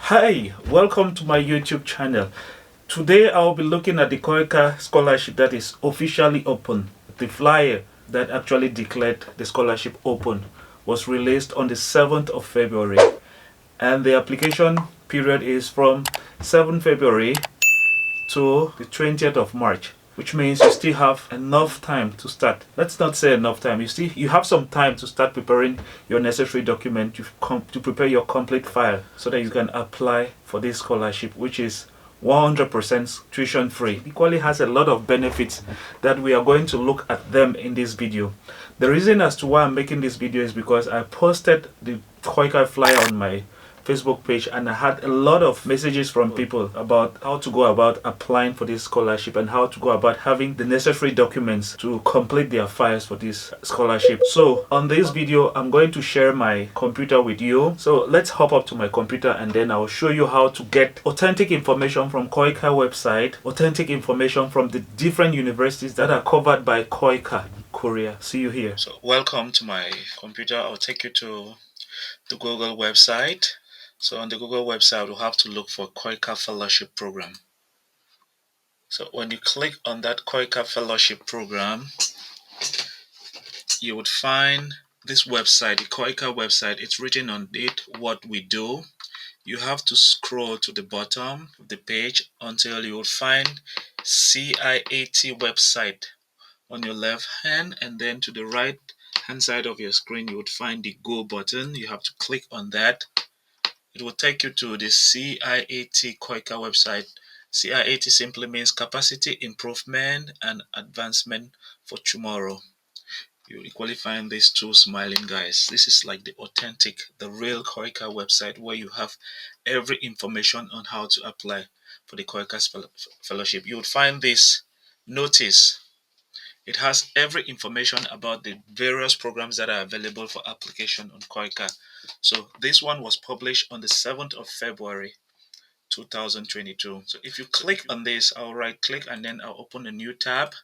Hi, welcome to my YouTube channel. Today I'll be looking at the KOICA Scholarship that is officially open. The flyer that actually declared the scholarship open was released on the 7th of February, and the application period is from 7th February to the 20th of March, which means you still have enough time to start. Let's not say enough time. You have some time to start preparing your necessary document to prepare your complete file so that you can apply for this scholarship, which is 100% tuition free. Equally has a lot of benefits that we are going to look at them in this video. The reason as to why I'm making this video is because I posted the KOICA flyer on my Facebook page, and I had a lot of messages from people about how to go about applying for this scholarship and how to go about having the necessary documents to complete their files for this scholarship. So on this video, I'm going to share my computer with you. So let's hop up to my computer and then I'll show you how to get authentic information from KOICA website, authentic information from the different universities that are covered by KOICA Korea. See you here. So welcome to my computer. I'll take you to the Google website. So on the Google website, we'll have to look for KOICA Fellowship Program. So when you click on that KOICA Fellowship Program, you would find this website, the KOICA website. It's written on it what we do. You have to scroll to the bottom of the page until you will find CIAT website on your left hand, and then to the right hand side of your screen you would find the go button. You have to click on that. It will take you to the CIAT KOICA website. CIAT simply means Capacity Improvement and Advancement for Tomorrow. You equally find these two smiling guys. This is like the authentic, the real KOICA website where you have every information on how to apply for the KOICA Fellowship. You would find this notice. It has every information about the various programs that are available for application on KOICA. So this one was published on the 7th of February 2022. So if you click on this, I'll right click and then I'll open a new tab.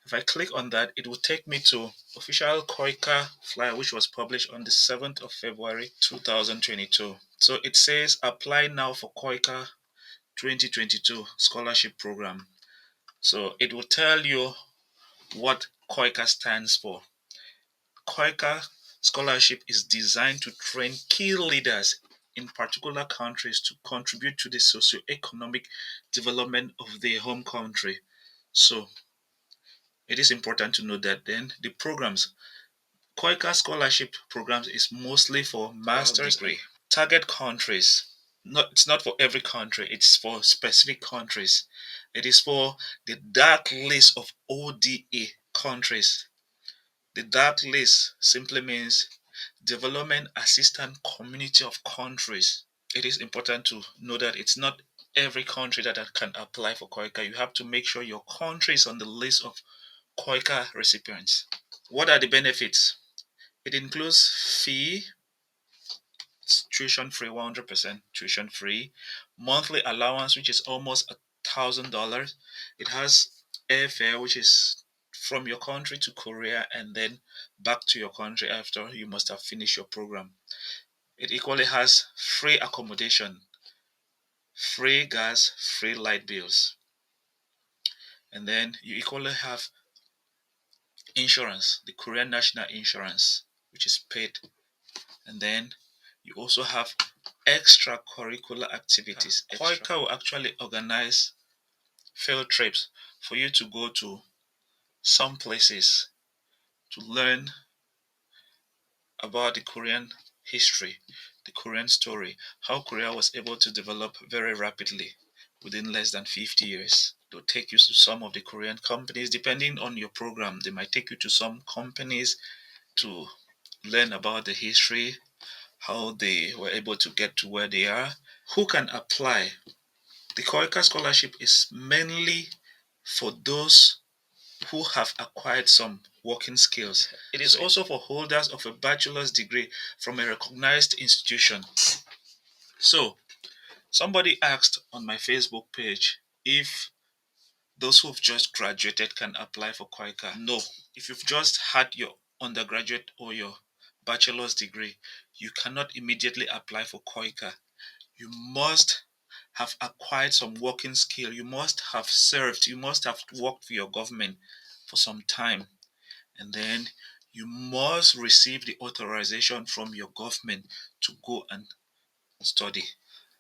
If I click on that, it will take me to official KOICA flyer, which was published on the 7th of February 2022. So it says apply now for KOICA 2022 scholarship program. So it will tell you what KOICA stands for. KOICA Scholarship is designed to train key leaders in particular countries to contribute to the socio-economic development of their home country. So it is important to note that then the programs, KOICA Scholarship programs is mostly for master's degree. Target countries. It's not for every country, it's for specific countries. It is for the dark list of ODA countries. The dark list simply means Development Assistant Community of Countries. It is important to know that it's not every country that can apply for KOICA. You have to make sure your country is on the list of KOICA recipients. What are the benefits? It includes fee, it's tuition free, 100% tuition free. Monthly allowance, which is almost $1,000. It has airfare, which is from your country to Korea and then back to your country after you must have finished your program. It equally has free accommodation, free gas, free light bills. And then you equally have insurance, the Korean national insurance, which is paid. And then you also have extracurricular activities. KOICA will actually organize field trips for you to go to some places to learn about the Korean history, the Korean story, how Korea was able to develop very rapidly within less than 50 years. They'll take you to some of the Korean companies. Depending on your program, they might take you to some companies to learn about the history, how they were able to get to where they are. Who can apply? The KOICA scholarship is mainly for those who have acquired some working skills. It is also for holders of a bachelor's degree from a recognized institution. So, somebody asked on my Facebook page if those who've just graduated can apply for KOICA. No. If you've just had your undergraduate or your bachelor's degree, you cannot immediately apply for KOICA. you must have acquired some working skill. You must have served. You must have worked for your government for some time. And then you must receive the authorization from your government to go and study.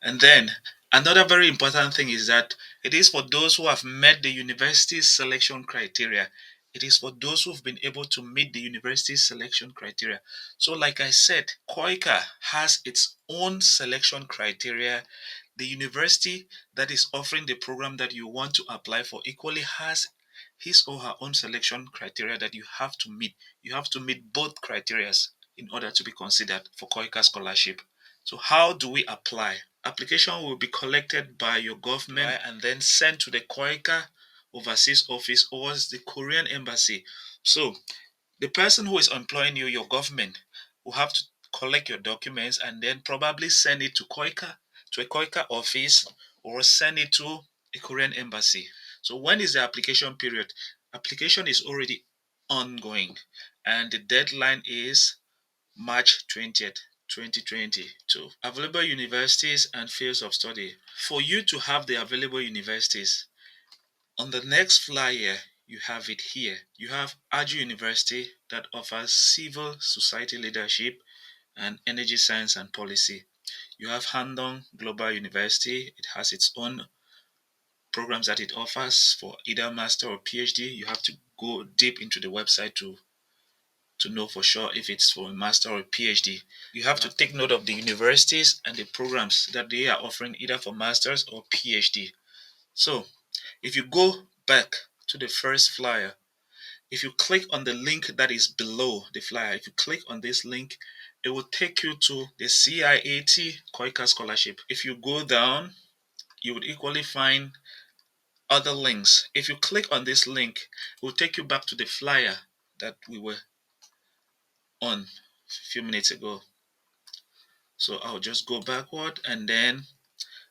And then another very important thing is that it is for those who have met the university's selection criteria. It is for those who've been able to meet the university's selection criteria. So, like I said, KOICA has its own selection criteria. The university that is offering the program that you want to apply for equally has his or her own selection criteria that you have to meet. You have to meet both criteria in order to be considered for KOICA scholarship. So how do we apply? Application will be collected by your government and then sent to the KOICA overseas office or the Korean embassy. So the person who is employing you, your government, will have to collect your documents and then probably send it to KOICA, to a KOICA office, or send it to a Korean embassy. So when is the application period? Application is already ongoing and the deadline is March 20th, 2022. Available universities and fields of study. For you to have the available universities, on the next flyer, you have it here. You have Ajou University that offers civil society leadership and energy science and policy. You have Handong Global University. It has its own programs that it offers for either master or PhD. You have to go deep into the website to know for sure if it's for a master or a PhD. You have to take note of the universities and the programs that they are offering either for masters or PhD. So if you go back to the first flyer, if you click on the link that is below the flyer, if you click on this link, it will take you to the CIAT KOICA Scholarship. If you go down, you would equally find other links. If you click on this link, it will take you back to the flyer that we were on a few minutes ago. So I'll just go backward and then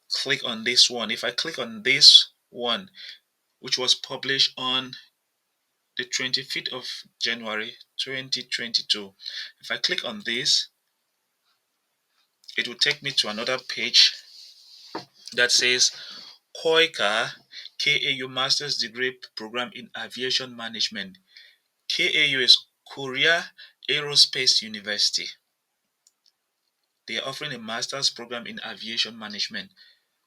click on this one. If I click on this one, which was published on the 25th of January 2022, if I click on this, it will take me to another page that says KOICA KAU Master's Degree Program in Aviation Management. KAU is Korea Aerospace University. They are offering a master's program in aviation management.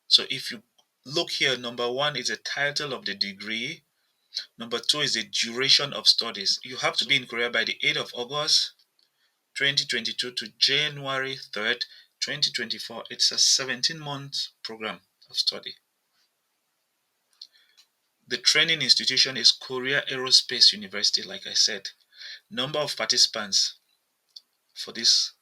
So if you look here, number one is the title of the degree. Number two is the duration of studies. You have to be in Korea by the 8th of August 2022 to January 3rd, 2024. It's a 17-month program of study. The training institution is Korea Aerospace University, like I said. Number of participants for this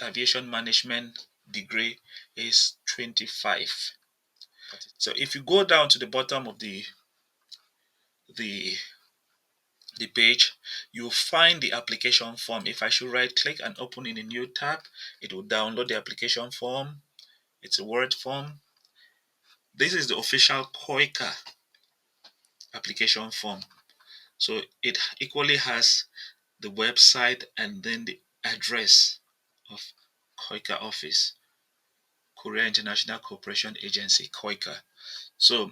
aviation management degree is 25. So if you go down to the bottom of the page, you'll find the application form. If I should right click and open in a new tab, it will download the application form. It's a Word form. This is the official KOICA application form. So it equally has the website and then the address of KOICA office, Korea International Cooperation Agency, KOICA. So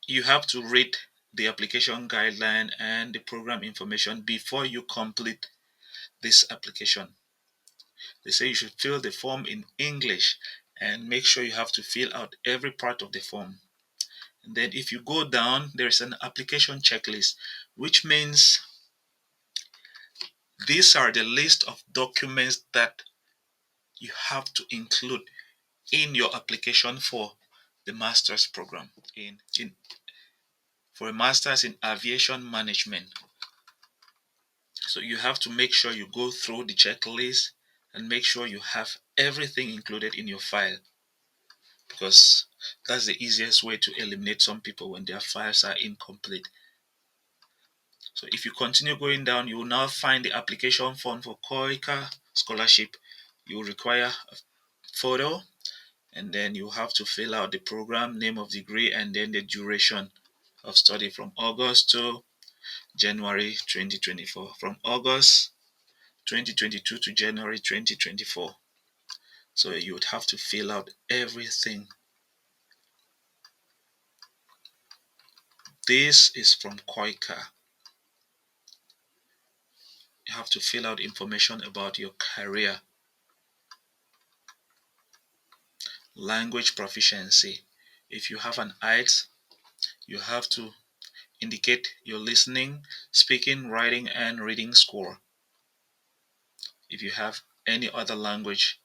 you have to read the application guideline and the program information before you complete this application. They say you should fill the form in English and make sure you have to fill out every part of the form. And then if you go down, there's an application checklist, which means these are the list of documents that you have to include in your application for the master's program for a master's in aviation management. So you have to make sure you go through the checklist and make sure you have everything included in your file, because that's the easiest way to eliminate some people when their files are incomplete. So if you continue going down, you will now find the application form for KOICA Scholarship. You will require a photo, and then you have to fill out the program, name of degree, and then the duration of study from August to January 2024. From August 2022 to January 2024. So you would have to fill out everything. This is from KOICA. You have to fill out information about your career, language proficiency. If you have an IELTS, you have to indicate your listening, speaking, writing, and reading score. If you have any other language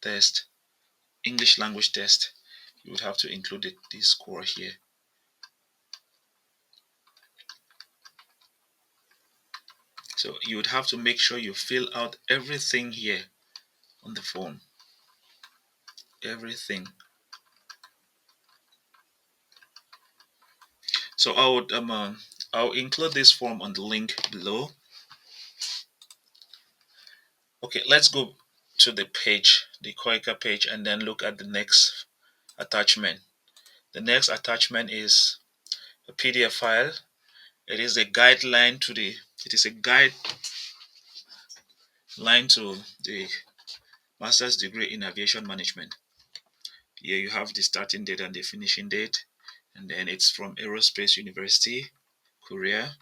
test, English language test, you would have to include this score here. So you would have to make sure you fill out everything here on the form. Everything. So I'll include this form on the link below. Okay, let's go to the page, the KOICA page, and then look at the next attachment. The next attachment is a PDF file. It is a guideline to the master's degree in aviation management. Here you have the starting date and the finishing date, and then it's from Aerospace University, Korea.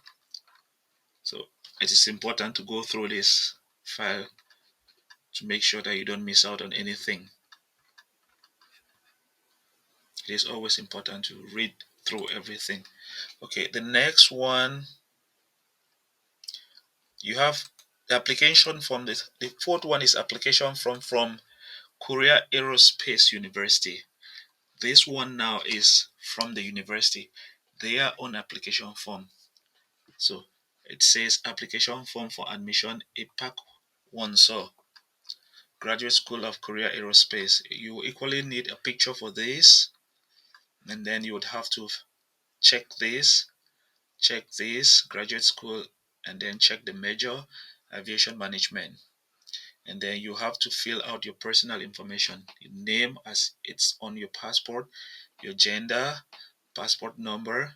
So it is important to go through this file to make sure that you don't miss out on anything. It is always important to read through everything. Okay, the next one, you have the application form. The fourth one is application form from Korea Aerospace University. This one now is from the university, their own application form. So it says application form for admission APAC Wonso, Graduate School of Korea Aerospace. You equally need a picture for this, and then you would have to check this graduate school, and then check the major, aviation management. And then you have to fill out your personal information, your name as it's on your passport, your gender, passport number,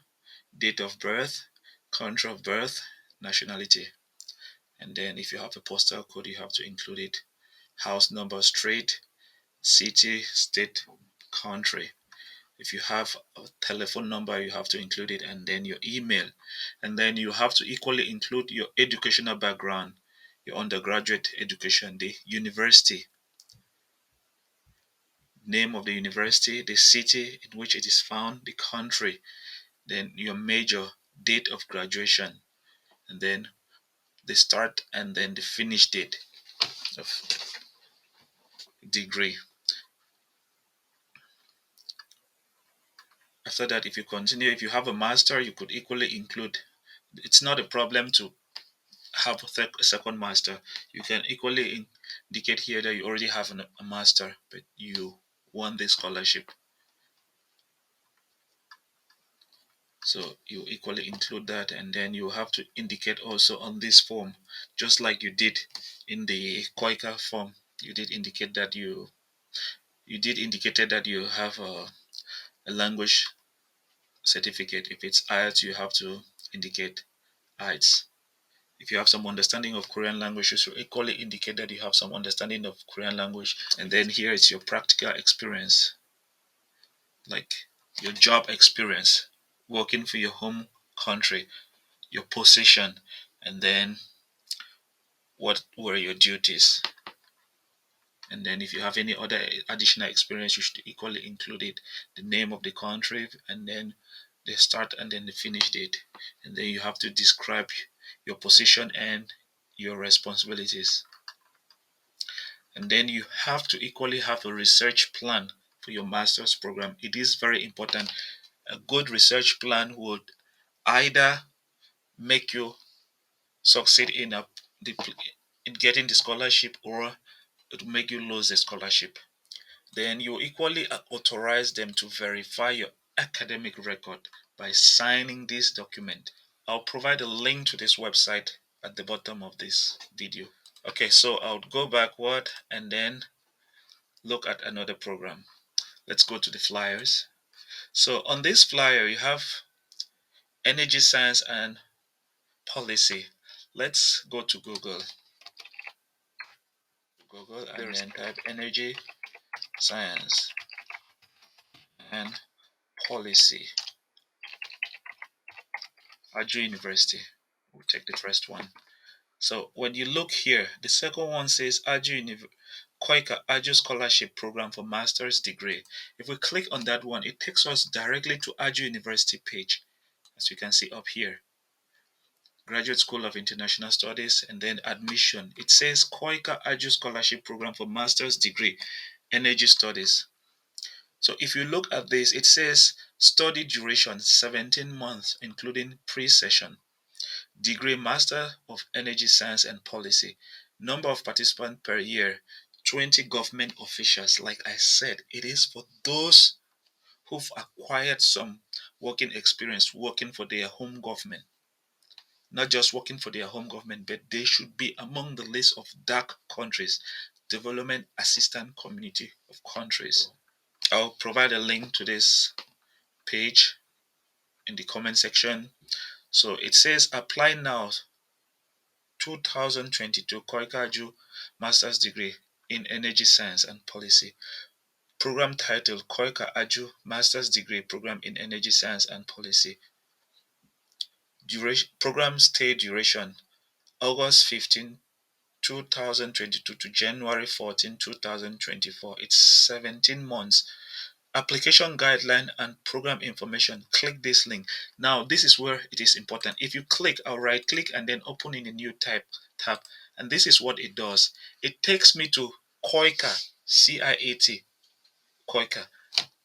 date of birth, country of birth, nationality. And then if you have a postal code, you have to include it, house number, street, city, state, country. If you have a telephone number, you have to include it, and then your email. And then you have to equally include your educational background, your undergraduate education, the university, name of the university, the city in which it is found, the country, then your major, date of graduation, and then the start and then the finish date of degree. After that, if you continue, if you have a master, you could equally include. It's not a problem to have a second master. You can equally indicate here that you already have a master, but you won this scholarship. So you equally include that, and then you have to indicate also on this form, just like you did in the KOICA form. You did indicate that you indicated that you have a language certificate. If it's IELTS, you have to indicate IELTS. If you have some understanding of Korean language, you should equally indicate that you have some understanding of Korean language. And then here is your practical experience, like your job experience, working for your home country, your position, and then what were your duties. And then if you have any other additional experience, you should equally include it, the name of the country, and then the start and then the finish date. And then you have to describe your position and your responsibilities. And then you have to equally have a research plan for your master's program. It is very important. A good research plan would either make you succeed in getting the scholarship, or it will make you lose the scholarship. Then you equally authorize them to verify your academic record by signing this document. I'll provide a link to this website at the bottom of this video. Okay, so I'll go backward and then look at another program. Let's go to the flyers. So on this flyer, you have energy, science, and policy. Let's go to Google. Google and then type energy science and policy, Ajou University. We'll take the first one. So when you look here, the second one says KOICA Ajou Scholarship Program for Master's Degree. If we click on that one, it takes us directly to Ajou University page, as you can see up here. Graduate School of International Studies, and then admission. It says KOICA Ajou Scholarship Program for Master's Degree, Energy Studies. So if you look at this, it says study duration 17 months, including pre-session. Degree Master of Energy Science and Policy. Number of participants per year, 20 government officials. Like I said, it is for those who've acquired some working experience working for their home government. Not just working for their home government, but they should be among the list of DAC countries, Development Assistance Community of countries. I'll provide a link to this page in the comment section. So it says apply now 2022 KOICA Ajou Master's Degree in Energy Science and Policy. Program title KOICA Ajou Master's Degree Program in Energy Science and Policy. Program stay duration August 15, 2022 to January 14, 2024. It's 17 months. Application guideline and program information. Click this link. Now this is where it is important. If you click, I'll right click and then open in a new tab, and this is what it does. It takes me to KOICA, CIAT, KOICA.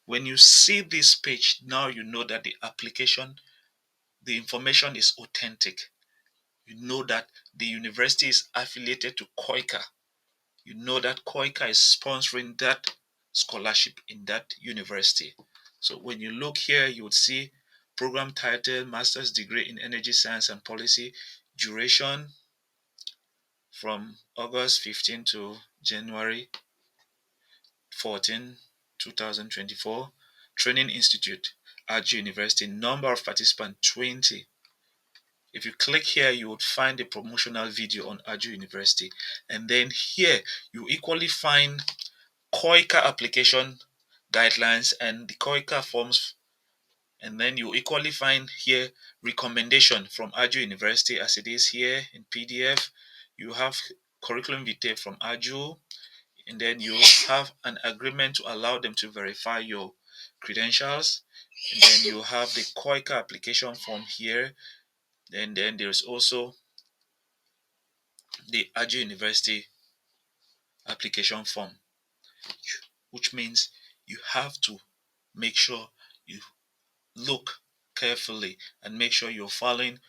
When you see this page, now you know that the application, the information is authentic. You know that the university is affiliated to KOICA. You know that KOICA is sponsoring that scholarship in that university. So when you look here, you would see program title, Master's Degree in Energy Science and Policy, duration from August 15 to January 14, 2024, Training Institute, Ajou University, number of participants 20. If you click here, you would find a promotional video on Ajou University. And then here, you equally find KOICA application guidelines and the KOICA forms, and then you equally find here recommendation from Ajou University as it is here in PDF. You have curriculum vitae from Ajou, and then you have an agreement to allow them to verify your credentials, and then you have the KOICA application form here, and then there's also the Ajou University application form, which means you have to make sure you look carefully and make sure you're following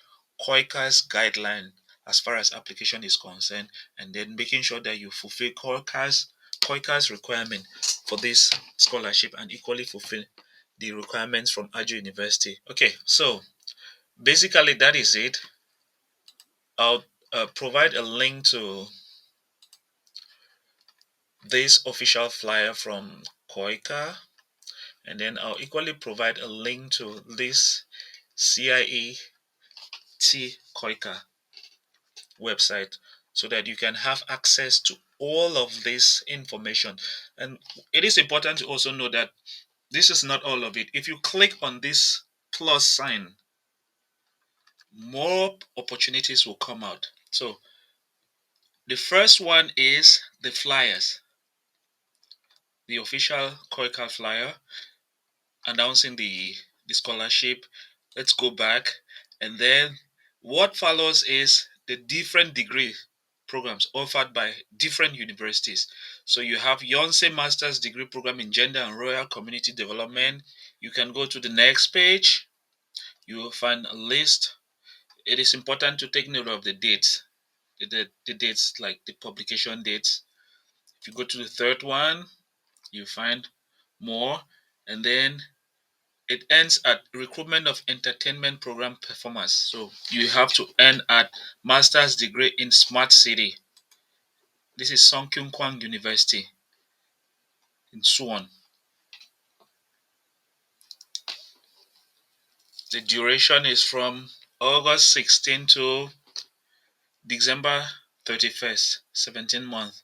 KOICA's guideline as far as application is concerned, and then making sure that you fulfill KOICA's requirement for this scholarship and equally fulfill the requirements from Ajou University. Okay, so basically that is it. I'll provide a link to this official flyer from KOICA, and then I'll equally provide a link to this CIAT KOICA website so that you can have access to all of this information. And it is important to also know that this is not all of it. If you click on this plus sign, more opportunities will come out. So the first one is the flyers, the official KOICA flyer announcing the scholarship. Let's go back, and then what follows is the different degree programs offered by different universities. So you have Yonsei Master's Degree Program in Gender and Rural Community Development. You can go to the next page. You will find a list. It is important to take note of the dates, the dates like the publication dates. If you go to the third one, you find more, and then it ends at recruitment of entertainment program performers. So you have to earn at master's degree in smart city. This is Sungkyunkwan University in Suwon. The duration is from August 16 to December 31st, 17 months.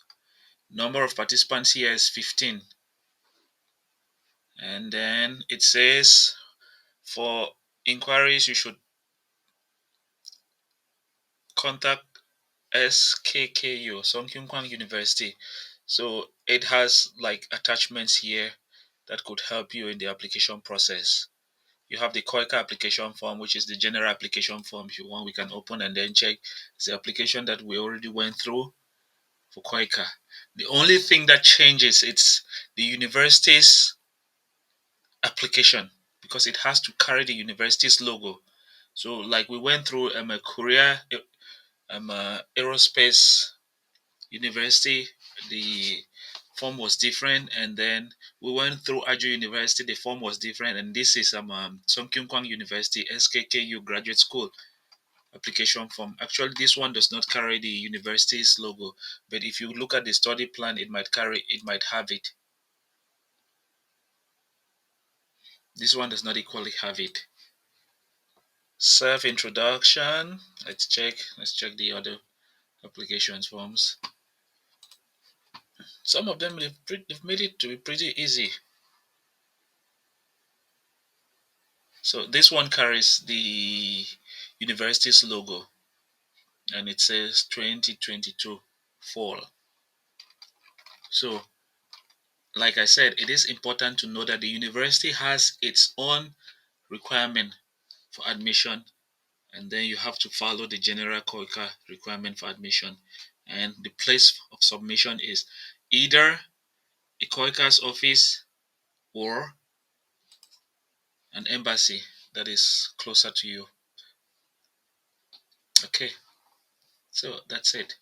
Number of participants here is 15. And then it says for inquiries you should contact SKKU, Sungkyunkwan University. So it has like attachments here that could help you in the application process. You have the KOICA application form, which is the general application form. If you want, we can open and then check. It's the application that we already went through for KOICA. The only thing that changes, it's the university's application, because it has to carry the university's logo. So like we went through a Korea Aerospace University, the form was different, and then we went through Ajou University, the form was different, and this is Sungkyunkwan University SKKU Graduate School application form. Actually, this one does not carry the university's logo, but if you look at the study plan, it might have it. This one does not equally have it. Self introduction. Let's check. Let's check the other applications forms. Some of them they've made it to be pretty easy. So this one carries the university's logo, and it says 2022 fall. So like I said, it is important to know that the university has its own requirement for admission, and then you have to follow the general KOICA requirement for admission. And the place of submission is either a KOICA's office or an embassy that is closer to you. Okay, so that's it.